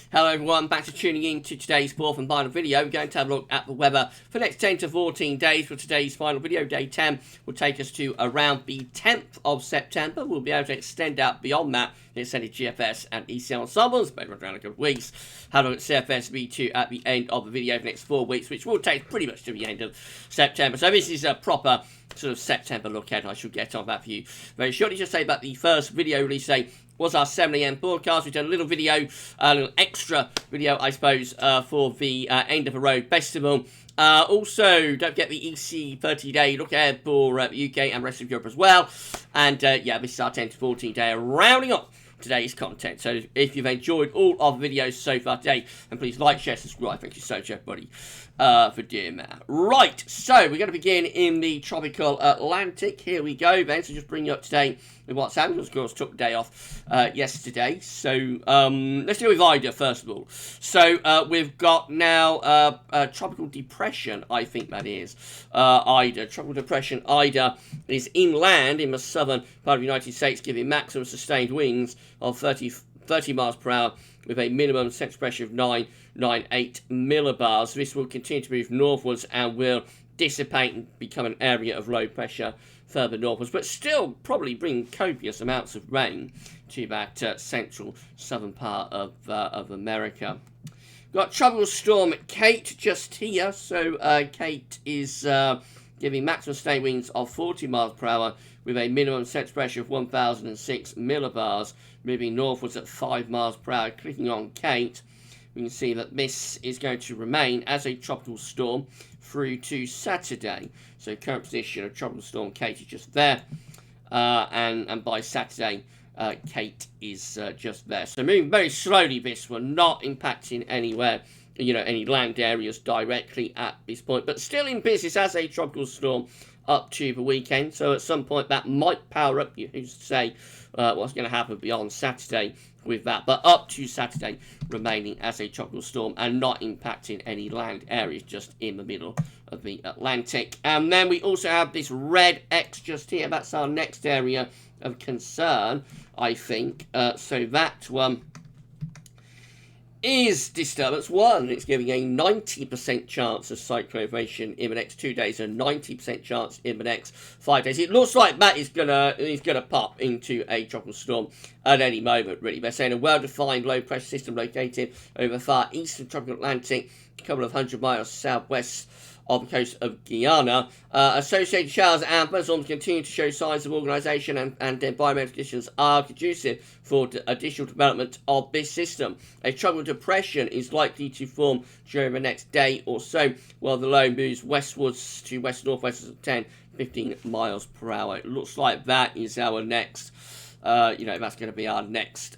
Hello everyone, back to tuning in to today's fourth and final video. We're going to have a look at the weather for the next 10 to 14 days. For today's final video, day 10, will take us to around the 10th of September. We'll be able to extend out beyond that. Extended GFS and ECM ensembles, maybe around a couple of weeks. Have a look at CFS V2 at the end of the video for the next 4 weeks, which will take pretty much to the end of September. So this is a proper sort of September look ahead. I shall get on that for you very shortly. Just say about the first video release today was our 7 AM broadcast. We've done a little video, a little extra video, I suppose, for the End of the Road Festival. Also, don't forget the EC 30-day look ahead for the UK and rest of Europe as well. And yeah, this is our 10 to 14 day rounding up today's content. So if you've enjoyed all of the videos so far today, then please like, share, subscribe. Thank you so much, everybody, for doing that. Right, so we're going to begin in the tropical Atlantic. Here we go, then. So just bring you up to date with what's happening. Of course, took the day off yesterday. So let's deal with Ida first of all. So we've got now a tropical depression, I think that is. Ida, tropical depression Ida is inland in the southern part of the United States, giving maximum sustained winds of 30 miles per hour with a minimum central pressure of 998 millibars. This will continue to move northwards and will dissipate and become an area of low pressure further northwards, but still probably bring copious amounts of rain to that central southern part of America. Got tropical storm Kate just here. So Kate is giving maximum sustained winds of 40 miles per hour with a minimum central pressure of 1006 millibars, moving northwards at 5 miles per hour. Clicking on Kate, we can see that this is going to remain as a tropical storm through to Saturday. So current position of tropical storm Kate is just there, and by Saturday Kate is just there. So moving very slowly, this one, not impacting anywhere, any land areas directly at this point, but still in business as a tropical storm up to the weekend. So at some point that might power up. Who's to say what's going to happen beyond Saturday with that, but up to Saturday remaining as a tropical storm and not impacting any land areas, just in the middle of the Atlantic. And then we also have this red X just here. That's our next area of concern, I think. So that one is disturbance 1. It's giving a 90% chance of cyclone in the next 2 days, a 90% chance in the next 5 days. It looks like that is gonna pop into a tropical storm at any moment, really. They're saying a well-defined low-pressure system located over the far eastern tropical Atlantic, a couple of 100 miles southwest of the coast of Guyana. Associated showers and thunderstorms continue to show signs of organisation, and environmental conditions are conducive for additional development of this system. A tropical depression is likely to form during the next day or so, while the low moves westwards to west-northwest at 10-15 miles per hour. It looks like that is our next that's going to be our next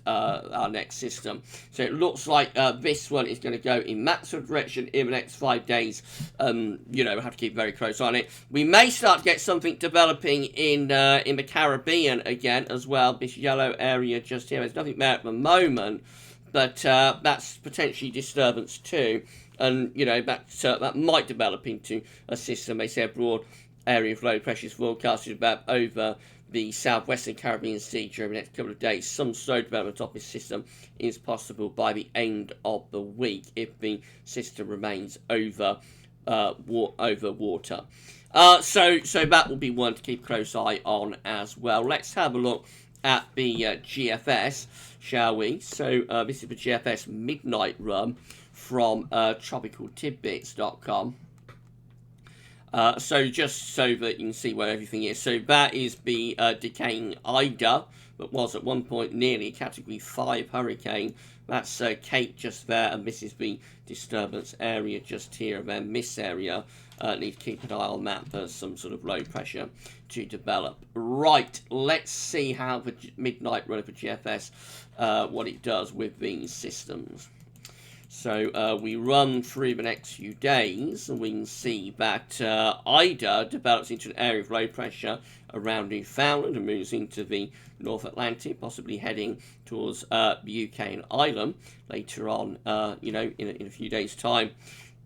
system. So it looks like this one is going to go in that sort of direction in the next 5 days. We'll have to keep very close on it. We may start to get something developing in the Caribbean again as well. This yellow area just here. There's nothing there at the moment, but that's potentially disturbance too. And that might develop into a system. They say a broad area of low pressure is forecasted about over the southwestern Caribbean Sea during the next couple of days. Some slow development of this system is possible by the end of the week if the system remains over water. So that will be one to keep a close eye on as well. Let's have a look at the GFS, shall we? So this is the GFS midnight run from tropicaltidbits.com. So just so that you can see where everything is. So that is the decaying Ida that was at one point nearly a Category 5 hurricane. That's Kate just there, and this is the disturbance area just here. And then this area, need to keep an eye on that for some sort of low pressure to develop. Right, let's see how the midnight run for GFS, what it does with these systems. So we run through the next few days, and we can see that Ida develops into an area of low pressure around Newfoundland and moves into the North Atlantic, possibly heading towards the UK and Ireland later on, in a few days' time.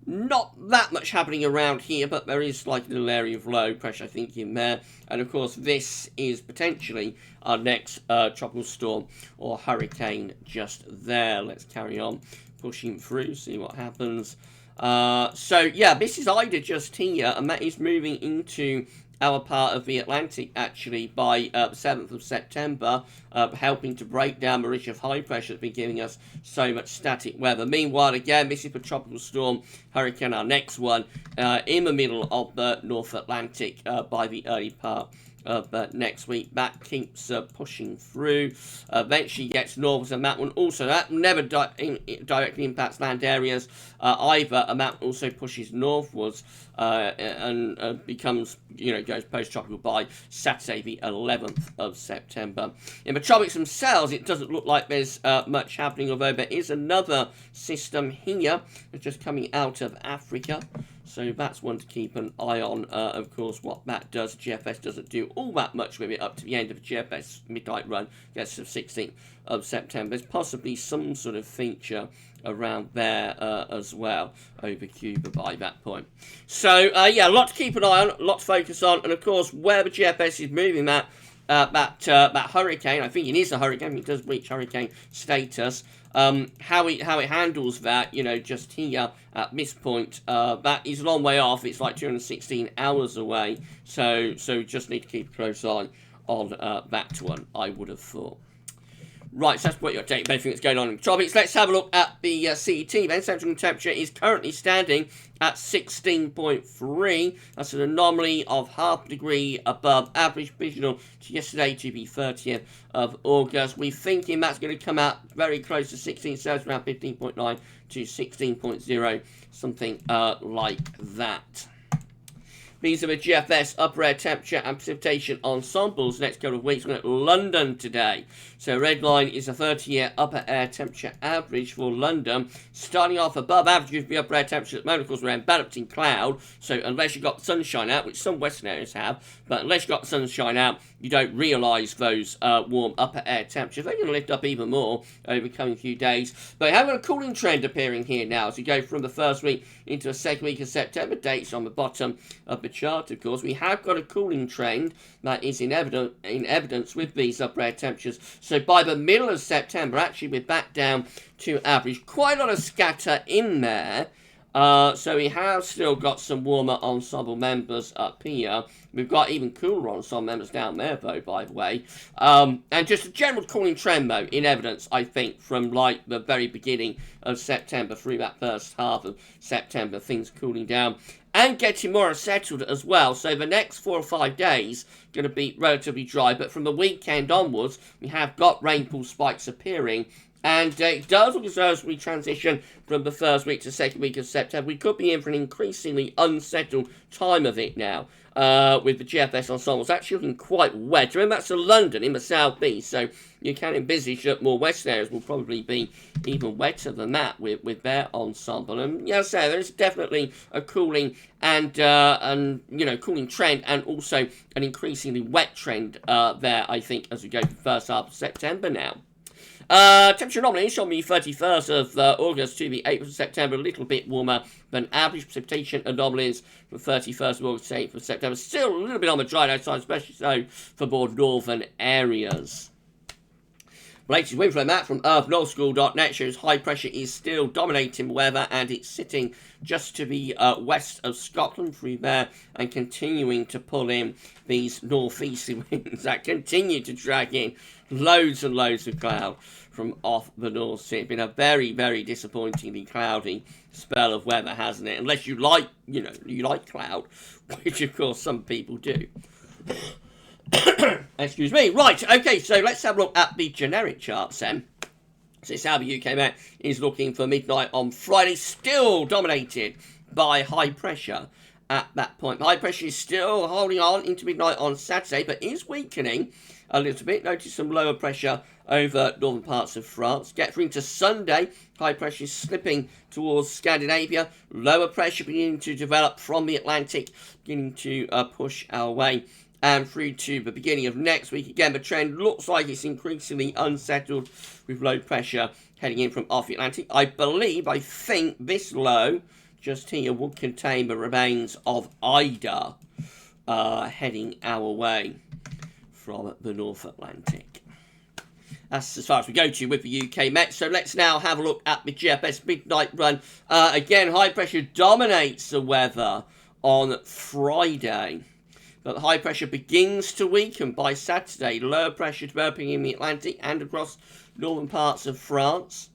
Not that much happening around here, but there is like a little area of low pressure, I think, in there. And of course, this is potentially our next tropical storm or hurricane just there. Let's carry on pushing through, see what happens. So yeah, this is Ida just here, and that is moving into our part of the Atlantic, actually, by the 7th of September, helping to break down the ridge of high pressure that's been giving us so much static weather. Meanwhile, again, this is the tropical storm hurricane, our next one, in the middle of the North Atlantic by the early part of next week. That keeps pushing through, eventually gets northwards, and that one also, that never directly impacts land areas either, and that also pushes northwards and becomes, goes post-tropical by Saturday the 11th of September. In the tropics themselves, it doesn't look like there's much happening, although there is another system here just coming out of Africa. So that's one to keep an eye on. Of course, what that does, GFS doesn't do all that much with it up to the end of the GFS midnight run, gets to the 16th of September. There's possibly some sort of feature around there as well over Cuba by that point. So, yeah, a lot to keep an eye on, a lot to focus on. And, of course, where the GFS is moving that hurricane, I think it is a hurricane, it does reach hurricane status. How it handles that, just here at this point, that is a long way off. It's like 216 hours away. So just need to keep a close eye on that one, I would have thought. Right, so that's what your update, everything that's going on in the tropics. Let's have a look at the CET then. Central temperature is currently standing at 16.3. That's an anomaly of half a degree above average provisional to yesterday, to be 30th of August. We're thinking that's going to come out very close to 16, so it's around 15.9 to 16.0, something like that. These are the GFS upper air temperature and precipitation ensembles next couple of weeks. We're at London today. So red line is a 30-year upper air temperature average for London. Starting off above average with the upper air temperature at the moment, of course, we're enveloped in cloud. So unless you've got the sunshine out, which some western areas have, but unless you've got the sunshine out, you don't realise those warm upper air temperatures. They're going to lift up even more over the coming few days. But we have got a cooling trend appearing here now as we go from the first week into the second week of September. Dates on the bottom of the chart, of course. We have got a cooling trend that is in evidence with these upper air temperatures. So by the middle of September, actually, we're back down to average. Quite a lot of scatter in there. So we have still got some warmer ensemble members up here. We've got even cooler ensemble members down there, though, by the way. And just a general cooling trend, though, in evidence, I think, from, like, the very beginning of September through that first half of September. Things cooling down and getting more settled as well. So the next 4 or 5 days going to be relatively dry. But from the weekend onwards, we have got rainfall spikes appearing. And it does look as though as we transition from the first week to second week of September, we could be in for an increasingly unsettled time of it now. With the GFS ensembles actually looking quite wet. Remember, that's London in the southeast, so you can envisage that more western areas will probably be even wetter than that with their ensemble. And yeah, so there's definitely a cooling and cooling trend, and also an increasingly wet trend there, I think, as we go to the first half of September now. Temperature anomalies on the 31st of August to the 8th of September, a little bit warmer than average. Precipitation anomalies from 31st of August to 8th of September, still a little bit on the dry side, especially so for more northern areas. Latest wind flow map from earthnullschool.net shows high pressure is still dominating the weather, and it's sitting just to the west of Scotland through there and continuing to pull in these northeasterly winds that continue to drag in loads and loads of cloud from off the North Sea. It's been a very, very disappointingly cloudy spell of weather, hasn't it? Unless you like, you like cloud, which of course some people do. Excuse me. Right, okay, so let's have a look at the generic charts then. So it's how the UK Met is looking for midnight on Friday, still dominated by high pressure at that point. High pressure is still holding on into midnight on Saturday, but is weakening a little bit. Notice some lower pressure over northern parts of France. Get through into Sunday, high pressure is slipping towards Scandinavia. Lower pressure beginning to develop from the Atlantic, beginning to push our way. And through to the beginning of next week. Again, the trend looks like it's increasingly unsettled with low pressure heading in from off the Atlantic. I think this low just here would contain the remains of Ida heading our way from the North Atlantic. That's as far as we go to with the UK Met. So let's now have a look at the GFS midnight run. Again, high pressure dominates the weather on Friday. But the high pressure begins to weaken by Saturday. Lower pressure developing in the Atlantic and across northern parts of France.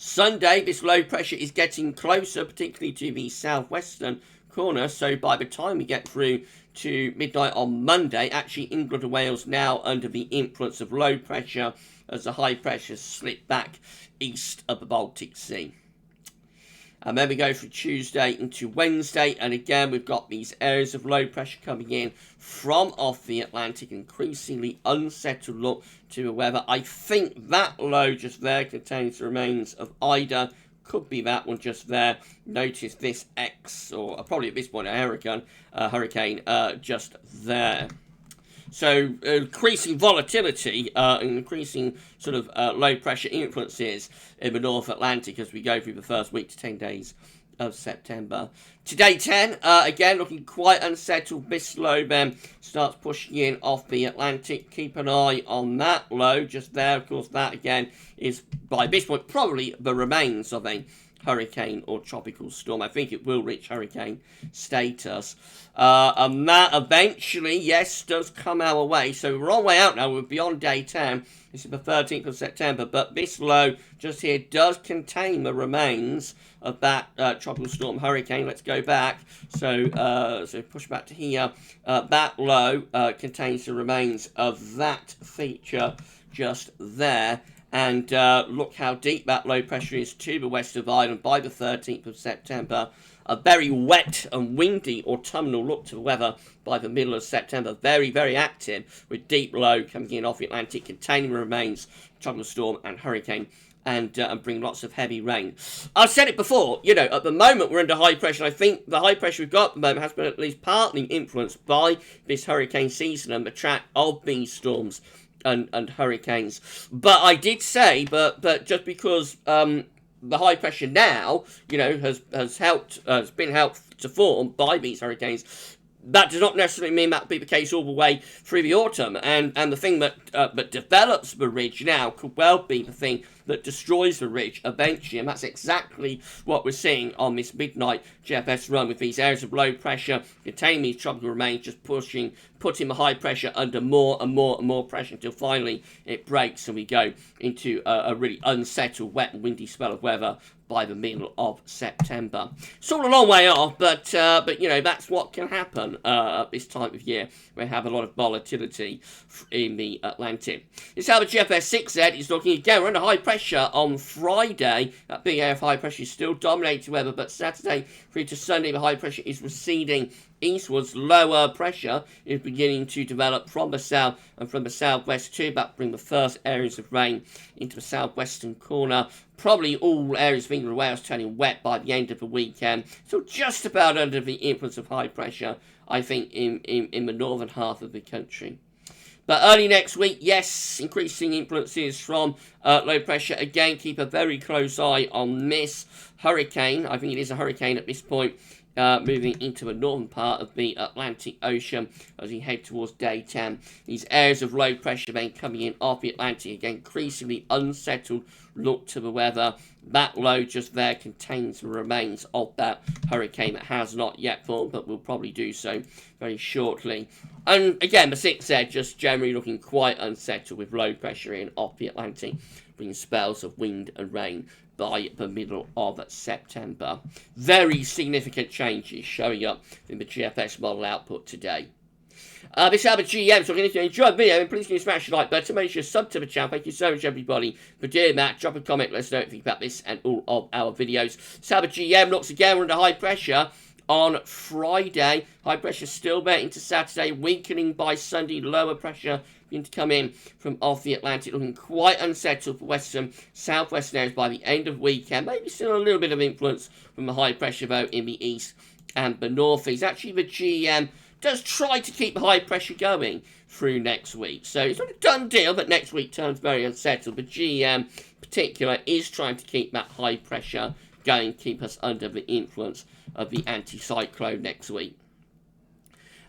Sunday, this low pressure is getting closer, particularly to the southwestern corner. So by the time we get through to midnight on Monday, actually England and Wales now under the influence of low pressure as the high pressure slip back east of the Baltic Sea. And then we go from Tuesday into Wednesday, and again we've got these areas of low pressure coming in from off the Atlantic, increasingly unsettled look to the weather. I think that low just there contains the remains of Ida. Could be that one just there. Notice this X, or probably at this point a hurricane just there. So increasing volatility and increasing sort of low pressure influences in the North Atlantic as we go through the first week to 10 days of September. Today 10, again looking quite unsettled. This low then starts pushing in off the Atlantic. Keep an eye on that low just there. Of course, that again is by this point probably the remains of a hurricane or tropical storm. I think it will reach hurricane status. And that eventually, yes, does come our way. So we're on way out now. We're beyond day 10. This is the 13th of September. But this low just here does contain the remains of that tropical storm hurricane. Let's go back. So push back to here. That low contains the remains of that feature just there. And look how deep that low pressure is to the west of Ireland by the 13th of September. A very wet and windy autumnal look to the weather by the middle of September. Very, very active with deep low coming in off the Atlantic, containing remains, tropical storm and hurricane, and bring lots of heavy rain. I've said it before, you know, at the moment we're under high pressure. I think the high pressure we've got at the moment has been at least partly influenced by this hurricane season and the track of these storms and hurricanes. But I did say, but just because the high pressure now, you know, has been helped to form by these hurricanes, that does not necessarily mean that will be the case all the way through the autumn. And the thing that develops the ridge now could well be the thing that destroys the ridge eventually. And that's exactly what we're seeing on this midnight GFS run, with these areas of low pressure containing these tropical remains just putting the high pressure under more and more and more pressure until finally it breaks and we go into a really unsettled, wet and windy spell of weather by the middle of September. Sort of a long way off, but you know, that's what can happen at this time of year. We have a lot of volatility in the Atlantic. This is how the GFS 6Z is looking. Again, we're under high pressure on Friday. That big area of high pressure is still dominating weather, but Saturday through to Sunday, the high pressure is receding eastwards. Lower pressure is beginning to develop from the south and from the southwest too. That bring the first areas of rain into the southwestern corner. Probably all areas of England and Wales turning wet by the end of the weekend. So just about under the influence of high pressure, I think, in the northern half of the country. But early next week, yes, increasing influences from low pressure. Again, keep a very close eye on this hurricane. I think it is a hurricane at this point. Moving into the northern part of the Atlantic Ocean as we head towards day 10. These areas of low pressure then coming in off the Atlantic. Again, increasingly unsettled look to the weather. That low just there contains the remains of that hurricane that has not yet formed, but will probably do so very shortly. And again, the 6Z just generally looking quite unsettled with low pressure in off the Atlantic, bringing spells of wind and rain by the middle of September. Very significant changes showing up in the GFS model output today. This is Albert GM, so if you enjoyed the video, please can you smash the like button, make sure you sub to the channel. Thank you so much, everybody, for doing that. Drop a comment, let us know what you think about this and all of our videos. This is Albert GM. Looks again, we're under high pressure on Friday. High pressure still there into Saturday, weakening by Sunday. Lower pressure beginning to come in from off the Atlantic, looking quite unsettled for western, southwestern areas by the end of weekend. Maybe still a little bit of influence from the high pressure though in the east and the northeast. Actually, the GM does try to keep the high pressure going through next week. So it's not a done deal, but next week turns very unsettled. The GM in particular is trying to keep that high pressure going to keep us under the influence of the anticyclone next week.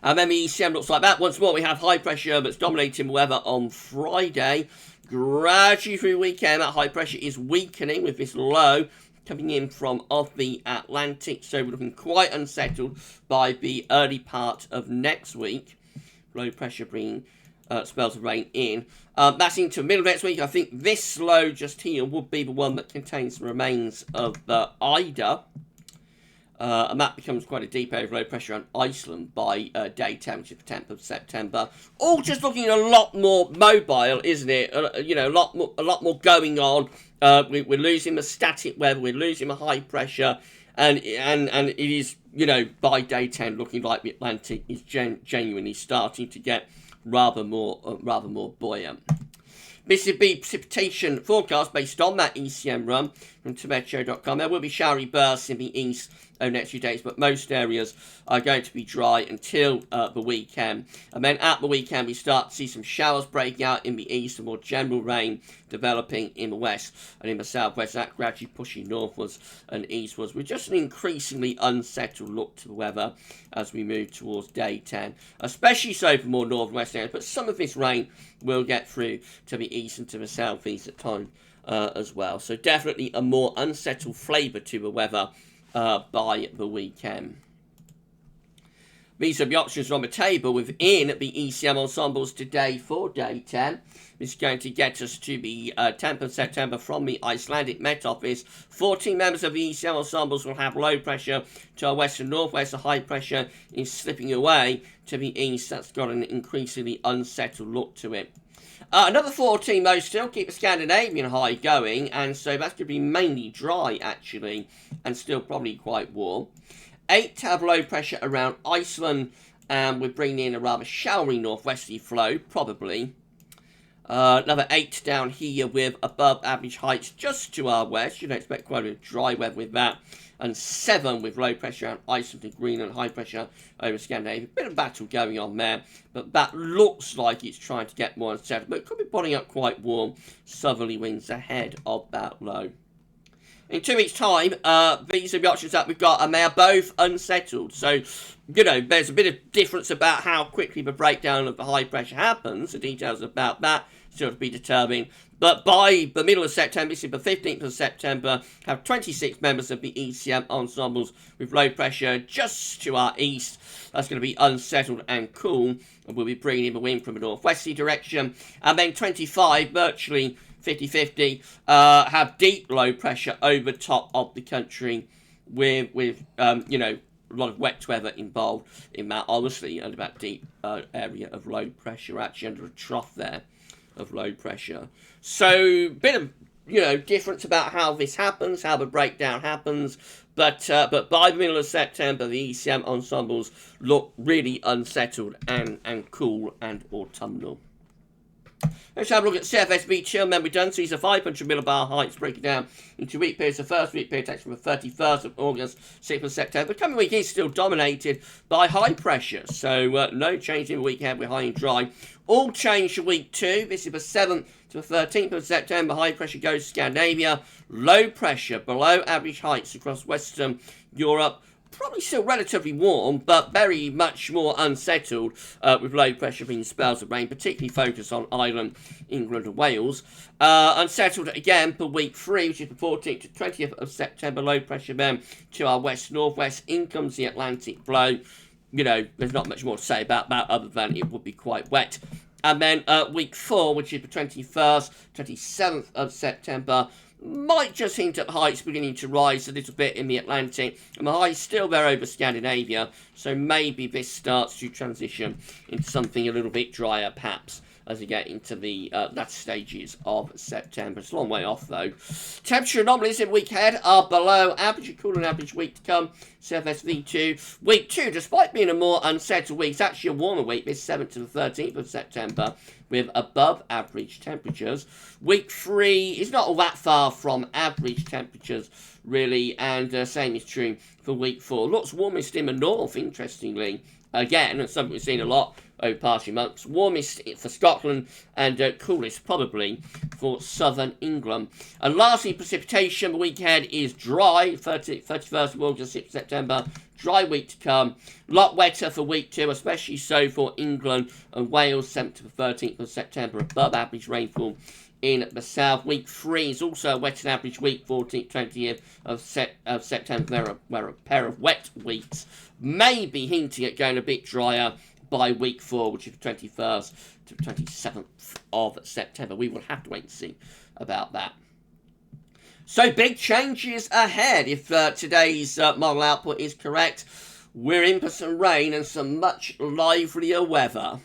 And then the ECM looks like that. Once more, we have high pressure that's dominating weather on Friday. Gradually through the weekend, that high pressure is weakening with this low coming in from off the Atlantic. So we're looking quite unsettled by the early part of next week. Low pressure bringing spells of rain in. That's into the middle of next week. I think this low just here would be the one that contains the remains of the Ida. And that becomes quite a deep area of low pressure on Iceland by day 10, which is the 10th of September. All just looking a lot more mobile, isn't it? You know, a lot more going on. We're losing the static weather, we're losing the high pressure, and it is, you know, by day 10 looking like the Atlantic is genuinely starting to get rather more buoyant. This is the precipitation forecast based on that ECM run from Meteo.com. There will be showery bursts in the east over the next few days, but most areas are going to be dry until the weekend. And then at the weekend, we start to see some showers breaking out in the east and more general rain developing in the west and in the southwest. That gradually pushing northwards and eastwards with just an increasingly unsettled look to the weather as we move towards day 10, especially so for more northwest areas. But some of this rain will get through to the east and to the southeast at times as well. So definitely a more unsettled flavour to the weather by the weekend. These are the options on the table within the ECM ensembles today for day 10. This is going to get us to the 10th of September from the Icelandic Met Office. 14 members of the ECM ensembles will have low pressure to our west and northwest. The high pressure is slipping away to the east. That's got an increasingly unsettled look to it. Another 14, though, still keep the Scandinavian high going, and so that's going to be mainly dry, actually, and still probably quite warm. 8 to have low pressure around Iceland, and we're bringing in a rather showery northwesterly flow, probably. Another 8 down here with above average heights just to our west. You don't expect quite a bit of dry weather with that. And 7 with low pressure around Iceland and Greenland, high pressure over Scandinavia. Bit of battle going on there, but that looks like it's trying to get more unsettled. But it could be bottoming up quite warm southerly winds ahead of that low. In 2 weeks' time, these are the options that we've got, and they are both unsettled. So, you know, there's a bit of difference about how quickly the breakdown of the high pressure happens. The details about that still to be determined. But by the middle of September, this is the 15th of September, have 26 members of the ECM ensembles with low pressure just to our east. That's going to be unsettled and cool, and we'll be bringing in the wind from a northwesterly direction. And then 25, virtually 50-50, have deep low pressure over top of the country with you know, a lot of wet weather involved in that, obviously, under that deep area of low pressure, actually under a trough there of low pressure. So, bit of, you know, difference about how this happens, how the breakdown happens, but by the middle of September, the ECM ensembles look really unsettled and cool and autumnal. Let's have a look at CFS V2. Remember, we've done these are 500 millibar heights, breaking down into week periods. The first week period takes from the 31st of August, 6th of September. The coming week is still dominated by high pressure, so no change in the week ahead. We're high and dry. All change to week 2. This is the 7th to the 13th of September. High pressure goes to Scandinavia. Low pressure below average heights across Western Europe. Probably still relatively warm, but very much more unsettled, with low pressure being spells of rain, particularly focused on Ireland, England and Wales. Unsettled again for week 3, which is the 14th to 20th of September. Low pressure then to our west-northwest. In comes the Atlantic blow. You know, there's not much more to say about that other than it would be quite wet. And then week 4, which is the 21st, 27th of September, might just hint at heights beginning to rise a little bit in the Atlantic, and the high's still there over Scandinavia, so maybe this starts to transition into something a little bit drier, perhaps, as we get into the latter stages of September. It's a long way off, though. Temperature anomalies in week ahead are below average. A cooler than average week to come. CFS V2. Week 2, despite being a more unsettled week, it's actually a warmer week, this 7th to the 13th of September, with above average temperatures. Week 3 is not all that far from average temperatures, really, and same is true for week 4. Looks warmest in the north, interestingly, again, and something we've seen a lot over the past few months. Warmest for Scotland and coolest probably for southern England. And lastly, precipitation. The week ahead is dry, 31st of August, 6th of September. Dry week to come. A lot wetter for week 2, especially so for England and Wales, 7th to the 13th of September, above average rainfall in the south. Week 3 is also a wetter than average week, 14th, 20th of September, where a pair of wet weeks may be hinting at going a bit drier by week 4, which is the 21st to the 27th of September. We will have to wait and see about that. So big changes ahead. If today's model output is correct, we're in for some rain and some much livelier weather.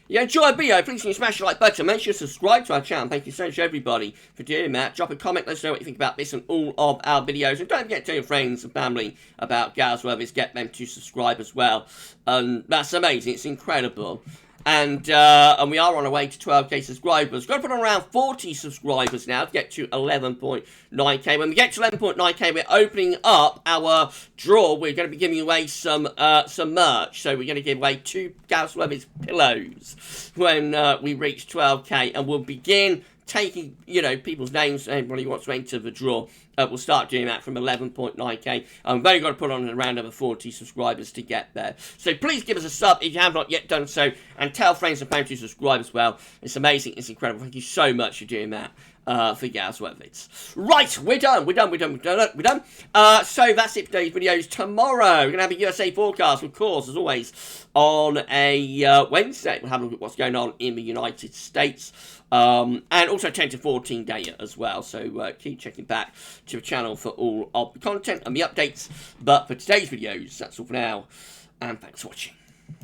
You enjoyed the video, please smash the like button, make sure to subscribe to our channel. Thank you so much everybody for doing that. Drop a comment, let us know what you think about this and all of our videos. And don't forget to tell your friends and family about GavsWeatherVids, get them to subscribe as well. That's amazing, it's incredible. And we are on our way to 12k subscribers. Got to put on around 40 subscribers now to get to 11.9k. When we get to 11.9k, we're opening up our draw. We're going to be giving away some merch. So we're going to give away 2 GavsWeatherVids pillows when we reach 12k, and we'll begin taking, you know, people's names, anybody who wants to enter the draw. We'll start doing that from 11.9k. We've only got to put on around over 40 subscribers to get there. So please give us a sub if you have not yet done so, and tell friends and family to subscribe as well. It's amazing, it's incredible. Thank you so much for doing that for GavsWeatherVids. Right, we're done. So that's it for today's videos. Tomorrow, we're going to have a USA forecast, of course, as always, on a Wednesday. We'll have a look at what's going on in the United States. And also 10 to 14 day as well, so keep checking back to the channel for all of the content and the updates. But for today's videos, that's all for now, and thanks for watching.